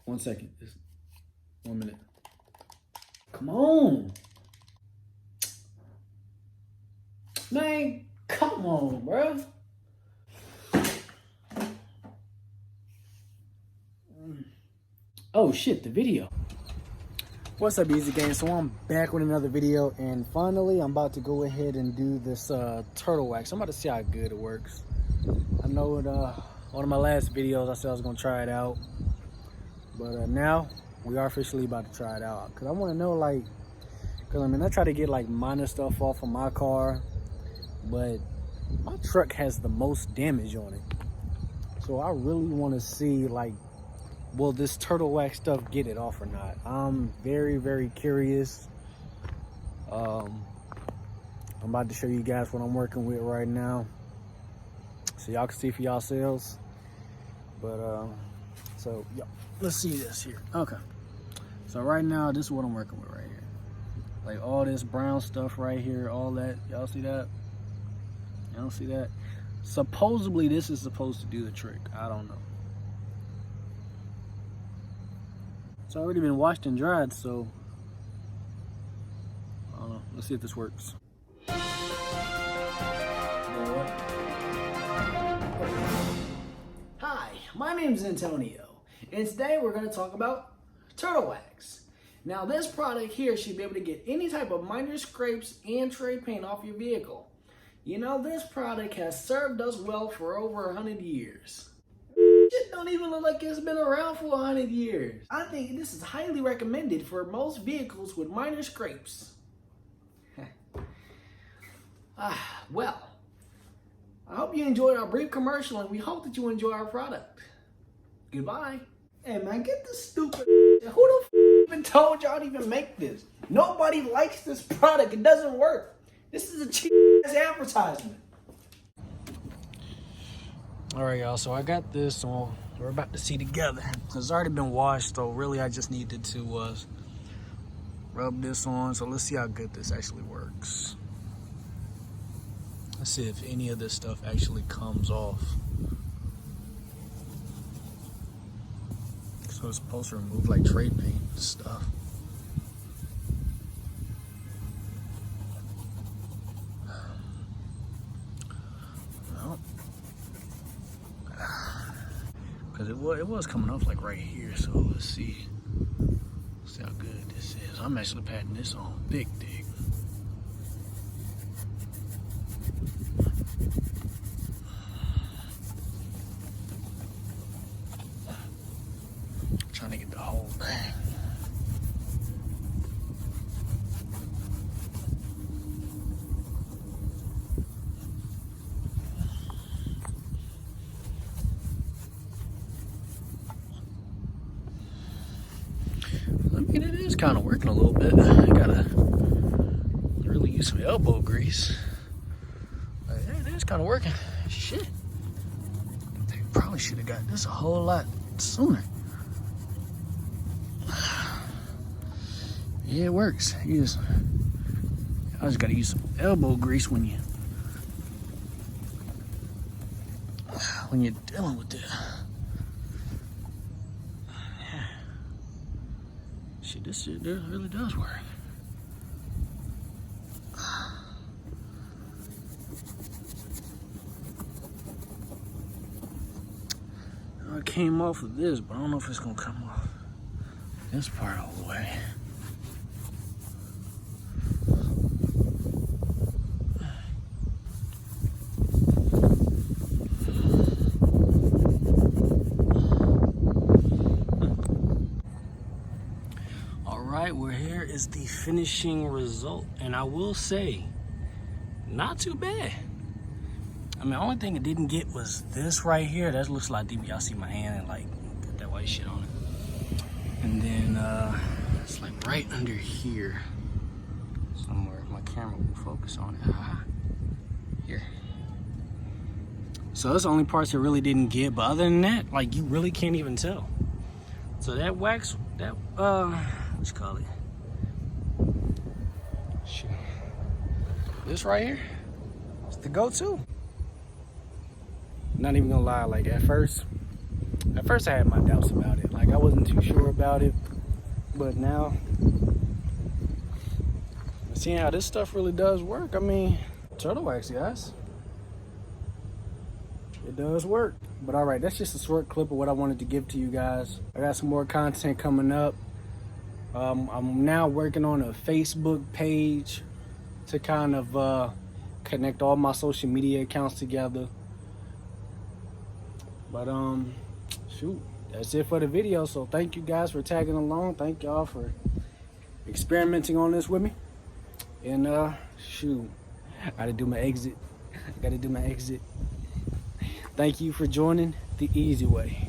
1 second. Just 1 minute. Come on. Man, come on, bro. Oh shit, the video. What's up, Easy Game? So I'm back with another video, and finally I'm about to go ahead and do this turtle wax. I'm about to see how good it works. I know in one of my last videos I said I was gonna try it out, but now we are officially about to try it out, because I want to know, like, because I mean I try to get like minor stuff off of my car, but my truck has the most damage on it, so I really want to see, like, will this turtle wax stuff get it off or not? I'm very, very curious. I'm about to show you guys what I'm working with right now, so y'all can see for yourselves. But so yeah, let's see this here. Okay, so right now this is what I'm working with right here. Like all this brown stuff right here, all that. Y'all see that? Y'all see that? Supposedly this is supposed to do the trick. I don't know. It's already been washed and dried, so I don't know. Let's see if this works. Hi, my name's Antonio, and today we're going to talk about turtle wax. Now, this product here should be able to get any type of minor scrapes and trade paint off your vehicle. You know, this product has served us well for over 100 years. It don't even look like it's been around for 100 years. I think this is highly recommended for most vehicles with minor scrapes. Well, I hope you enjoyed our brief commercial, and we hope that you enjoy our product. Goodbye. Hey man, get this stupid. Who the even told y'all to even make this? Nobody likes this product. It doesn't work. This is a cheap ass advertisement. All right, y'all, so I got this on. We're about to see together. It's already been washed, so really I just needed to rub this on. So let's see how good this actually works. Let's see if any of this stuff actually comes off. So it's supposed to remove like trade paint and stuff. Because it was coming off like right here, so let's see how good this is. I'm actually patting this on big dig. Trying to get the whole thing. I mean, it is kind of working a little bit. I gotta really use some elbow grease. But yeah, it is kind of working. Shit. They probably should have got this a whole lot sooner. Yeah, it works. I just gotta use some elbow grease when you're dealing with it. Shit, this shit really does work. It came off of this, but I don't know if it's gonna come off this part all the way. Alright, well, here is the finishing result, and I will say, not too bad. I mean, the only thing it didn't get was this right here. That looks like deep. Y'all see my hand and like put that white shit on it. And then it's like right under here somewhere. If my camera will focus on it. Here. So that's the only parts it really didn't get. But other than that, like, you really can't even tell. So that wax, that what you call it? Shit. This right here is the go-to. Not even gonna lie, like at first At first I had my doubts about it. Like I wasn't too sure about it. But now, seeing how this stuff really does work, I mean, turtle wax, guys. It does work. But all right, that's just a short clip of what I wanted to give to you guys. I got some more content coming up. I'm now working on a Facebook page to kind of connect all my social media accounts together. But shoot, that's it for the video. So thank you guys for tagging along. Thank y'all for experimenting on this with me. And shoot, I gotta do my exit. Thank you for joining the easy way.